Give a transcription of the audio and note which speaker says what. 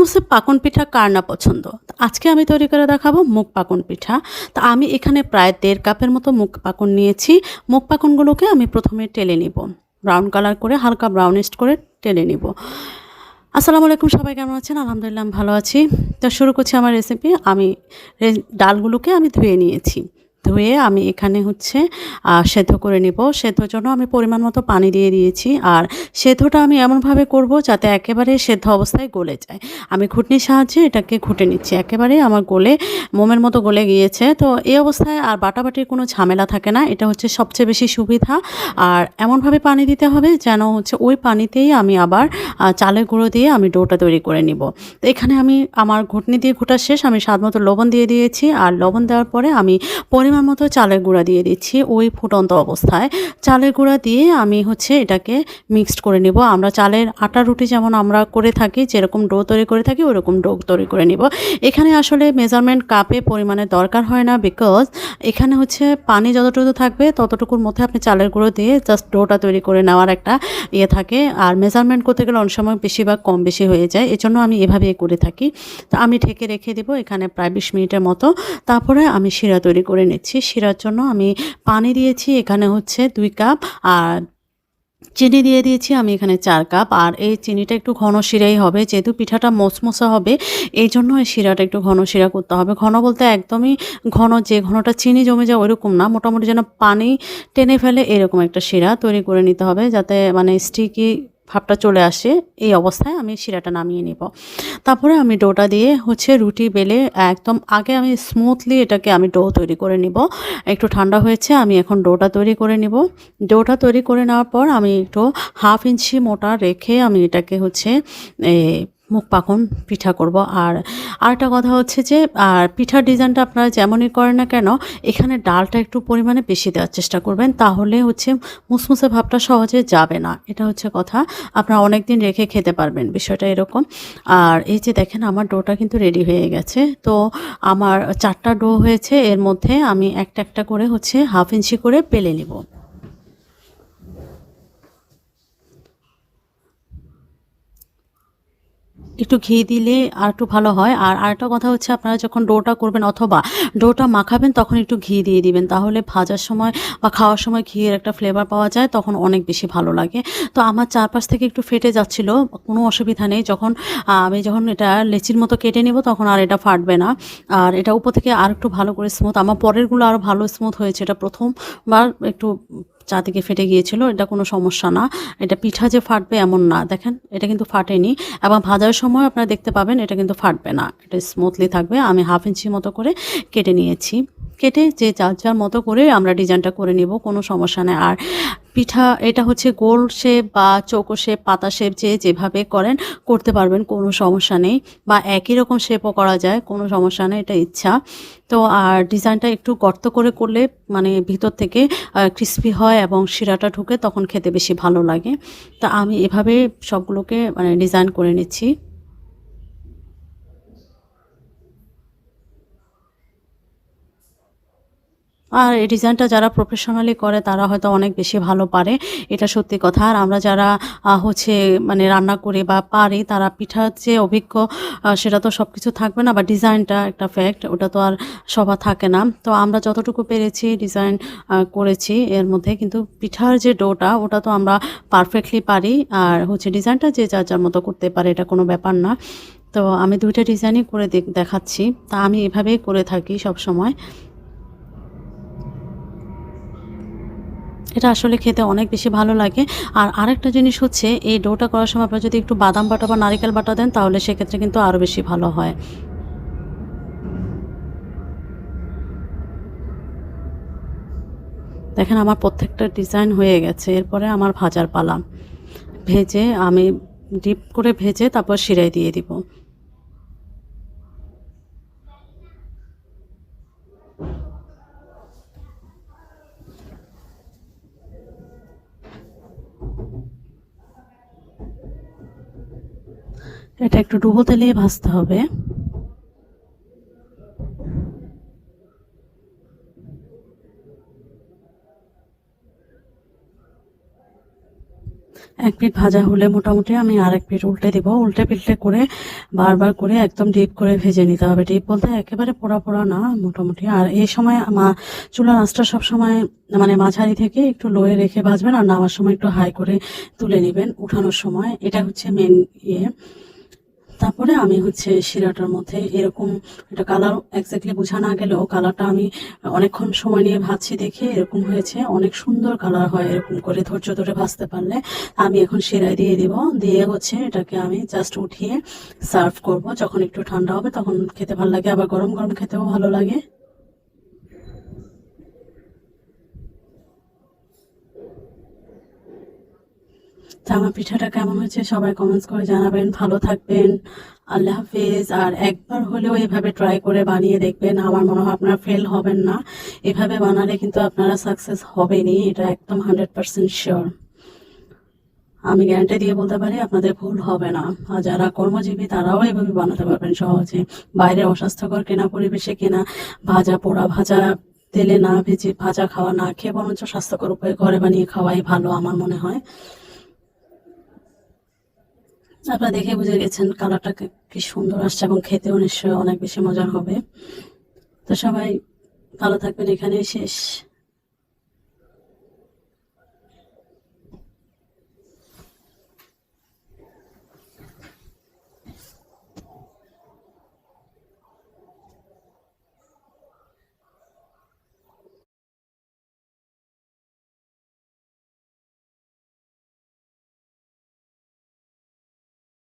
Speaker 1: মুসমুসে পাকন পিঠা কার না পছন্দ? তো আজকে আমি তৈরি করে দেখাবো মুগ পাকন পিঠা। তো আমি এখানে প্রায় ১.৫ কাপের মতো মুগ পাকন নিয়েছি। মুগ পাকনগুলোকে আমি প্রথমে টেলে নিব। ব্রাউন কালার করে হালকা ব্রাউনিশ করে টেলে নিব। আসসালামু আলাইকুম, সবাই কেমন আছেন? আলহামদুলিল্লাহ আমি ভালো আছি। তো শুরু করছি আমার রেসিপি। আমি ডালগুলোকে আমি ধুয়ে নিয়েছি। ধুয়ে আমি এখানে হচ্ছে সেদ্ধ করে নিব। সেদ্ধর জন্য আমি পরিমাণ মতো পানি দিয়ে দিয়েছি। আর সেদ্ধটা আমি এমনভাবে করব যাতে একেবারে সেদ্ধ অবস্থায় গলে যায়। আমি ঘুটনির সাহায্যে এটাকে ঘুটে নিচ্ছি। একেবারেই আমার মোমের মতো গলে গিয়েছে। তো এই অবস্থায় আর বাটাবাটির কোনো ঝামেলা থাকে না। এটা হচ্ছে সবচেয়ে বেশি সুবিধা। আর এমনভাবে পানি দিতে হবে যেন হচ্ছে ওই পানিতেই আমি আবার চালের গুঁড়ো দিয়ে আমি ডোটা তৈরি করে নিব। তো এখানে আমি আমার ঘুটনি দিয়ে ঘোটা শেষ। আমি স্বাদমতো লবণ দিয়ে দিয়েছি। আর লবণ দেওয়ার পরে আমি পরিমাণ মতো চালের গুঁড়া দিয়ে দিচ্ছি ওই ফুটন্ত অবস্থায়। চালের গুঁড়া দিয়ে আমি হচ্ছে এটাকে মিক্সড করে নিব। আমরা চালের আটার রুটি যেমন আমরা করে থাকি, যেরকম ডো তৈরি করে থাকি ওরকম ডো তৈরি করে নিব। এখানে আসলে মেজারমেন্ট কাপে পরিমাণের দরকার হয় না, বিকজ এখানে হচ্ছে পানি যতটুকু থাকবে ততটুকুর মধ্যে আপনি চালের গুঁড়ো দিয়ে জাস্ট ডোটা তৈরি করে নেওয়ার একটা ইয়ে থাকে। আর মেজারমেন্ট করতে গেলে অনেক সময় বেশি বা কম বেশি হয়ে যায়। এজন্য আমি এভাবেই করে থাকি। তো আমি ঢেকে রেখে দেব এখানে প্রায় ২০ মিনিটের মতো। তারপরে আমি শিরা তৈরি করে নিচ্ছি। শিরার জন্য আমি পানি দিয়েছি এখানে হচ্ছে ২ কাপ। আর চিনি দিয়ে দিয়েছি আমি এখানে ৪ কাপ। আর এই চিনিটা একটু ঘন শিরাই হবে, যেহেতু পিঠাটা মচমচা হবে এইজন্য এই শিরাটা একটু ঘন শিরা করতে হবে। ঘন বলতে একদমই ঘন, যে ঘনটা চিনি জমে যায় ওইরকম না, মোটামুটি যেন পানি টেনে ফেলে এরকম একটা শিরা তৈরি করে নিতে হবে, যাতে মানে স্টিকি ভাবটা চলে আসে। এই অবস্থায় আমি শিরাটা নামিয়ে নিব। তারপরে আমি ডোটা দিয়ে হচ্ছে রুটি বেলে একদম আগে আমি স্মুথলি এটাকে আমি ডো তৈরি করে নিব। একটু ঠান্ডা হয়েছে, আমি এখন ডোটা তৈরি করে নিব। ডোটা তৈরি করে নেওয়ার পর আমি একটু 1/2 ইঞ্চি মোটা রেখে আমি এটাকে হচ্ছে মুগ পাকন পিঠা করব। আর আরেকটা কথা হচ্ছে যে পিঠার ডিজাইনটা আপনারা যেমনই করেন না কেন, এখানে ডালটা একটু পরিমাণে বেশি দেওয়ার চেষ্টা করবেন, তাহলে হচ্ছে মুসমুসে ভাবটা সহজে যাবে না। এটা হচ্ছে কথা। আপনারা অনেক দিন রেখে খেতে পারবেন, বিষয়টা এরকম। আর এই যে দেখেন আমার ডোটা কিন্তু রেডি হয়ে গেছে। তো আমার ৪টা ডো হয়েছে, এর মধ্যে আমি একটা একটা করে হচ্ছে 1/2 ইঞ্চি করে বেলে নিব। একটু ঘি দিলে আরেকটু ভালো হয়। আর আরেকটা কথা হচ্ছে, আপনারা যখন ডোটা করবেন অথবা ডোটা মাখাবেন তখন একটু ঘি দিয়ে দিবেন। তাহলে ভাজার সময় বা খাওয়ার সময় ঘিয়ের একটা ফ্লেভার পাওয়া যায়, তখন অনেক বেশি ভালো লাগে। তো আমার চারপাশ থেকে একটু ফেটে যাচ্ছিল, কোনো অসুবিধা নেই। আমি যখন এটা লেচির মতো কেটে নেব তখন আর এটা ফাটবে না। আর এটা উপর থেকে আরেকটু ভালো করে স্মুথ, আমার পরেরগুলো আরও ভালো স্মুথ হয়েছে। এটা প্রথমবার একটু চারদিকে ফেটে গিয়েছিল, এটা কোনো সমস্যা না। এটা পিঠা যে ফাটবে এমন না, দেখেন এটা কিন্তু ফাটেনি। এবং ভাজার সময় আপনারা দেখতে পাবেন এটা কিন্তু ফাটবে না, এটা স্মুথলি থাকবে। আমি 1/2 ইঞ্চি মতো করে কেটে নিয়েছি। কেটে যে যার যার মতো করে আমরা ডিজাইনটা করে নিব, কোনো সমস্যা নেই। আর পিঠা এটা হচ্ছে গোল শেপ বা চৌকো শেপ, পাতা শেপ, যে যেভাবে করেন করতে পারবেন, কোনো সমস্যা নেই। বা একই রকম শেপও করা যায়, কোনো সমস্যা নেই, এটা ইচ্ছা। তো আর ডিজাইনটা একটু গর্ত করে করলে মানে ভিতর থেকে ক্রিস্পি হয় এবং শিরাটা ঢুকে, তখন খেতে বেশি ভালো লাগে। তা আমি এভাবে সবগুলোকে মানে ডিজাইন করে নিচ্ছি। আর এই ডিজাইনটা যারা প্রফেশনালি করে তারা হয়তো অনেক বেশি ভালো পারে, এটা সত্যি কথা। আর আমরা যারা হচ্ছে মানে রান্না করি বা পারি, তারা পিঠার যে অভিজ্ঞ সেটা তো সব কিছু থাকবে না, বা ডিজাইনটা একটা ফ্যাক্ট, ওটা তো আর সবার থাকে না। তো আমরা যতটুকু পেরেছি ডিজাইন করেছি এর মধ্যে, কিন্তু পিঠার যে ডোটা ওটা তো আমরা পারফেক্টলি পারি। আর হচ্ছে ডিজাইনটা যে যার যার মতো করতে পারে, এটা কোনো ব্যাপার না। তো আমি ২টা ডিজাইনই করে দেখাচ্ছি। তা আমি এভাবেই করে থাকি সব সময়। এটা আসলে খেতে অনেক বেশি ভালো লাগে। আর আরেকটা জিনিস হচ্ছে, এই ডোটা করার সময় আপনারা যদি একটু বাদাম বাটা বা নারিকেল বাটা দেন, তাহলে সেক্ষেত্রে কিন্তু আরও বেশি ভালো হয়। দেখেন আমার প্রত্যেকটা ডিজাইন হয়ে গেছে। এরপরে আমার ভাজার পালা। ভেজে আমি ডিপ করে ভেজে তারপর শিরায় দিয়ে দিব। এটা একটু ডুবো তেলে ভাজতে হবে। এক পিঠ ভাজা হলে মোটামুটি আমি আরেক পিঠ উল্টে দিব। উল্টে পিল্টে করে বারবার করে একদম ডিপ করে ভেজে নিতে হবে। ডিপ বলতে একেবারে পোড়া পোড়া না, মোটামুটি। আর এই সময় চুলার আঁচটা সবসময় মানে মাঝারি থেকে একটু লোয়ে রেখে ভাজবেন, আর নামার সময় একটু হাই করে তুলে নেবেন উঠানোর সময়। এটা হচ্ছে মেন ইয়ে। তারপরে আমি হচ্ছে শিরাটার মধ্যে এরকম একটা কালার এক্স্যাক্টলি বোঝা না গেলেও কালারটা আমি অনেকক্ষণ সময় নিয়ে ভাজছি দেখে এরকম হয়েছে। অনেক সুন্দর কালার হয় এরকম করে ধৈর্য ধরে ভাজতে পারলে। আমি এখন শিরায় দিয়ে দিব। দিয়ে হচ্ছে এটাকে আমি জাস্ট উঠিয়ে সার্ভ করব। যখন একটু ঠান্ডা হবে তখন খেতে ভালো লাগে, আবার গরম গরম খেতেও ভালো লাগে। তা আমার পিঠাটা কেমন হয়েছে সবাই কমেন্টস করে জানাবেন। ভালো থাকবেন। আল্লাহ হাফেজ। আর একবার হলেও এভাবে ট্রাই করে বানিয়ে দেখবেন, আমার মনে হয় আপনারা ফেল হবেন না। এভাবে বানালে কিন্তু আপনারা সাকসেস হবেনই, এটা একদম 100% শিওর। আমি গ্যারান্টি দিয়ে বলতে পারি আপনাদের ভুল হবে না। আর যারা কর্মজীবী তারাও এভাবে বানাতে পারবেন সহজে। বাইরে অস্বাস্থ্যকর কেনা পরিবেশে কেনা ভাজা পোড়া ভাজা তেলে না ভেজে ভাজা খাওয়া না খেয়ে বরঞ্চ স্বাস্থ্যকর উপায়ে ঘরে বানিয়ে খাওয়াই ভালো আমার মনে হয়। আপনারা দেখে বুঝে গেছেন কালারটা কি সুন্দর আসছে, এবং খেতেও নিশ্চয়ই অনেক বেশি মজার হবে। তো সবাই ভালো থাকবেন, এখানেই শেষ।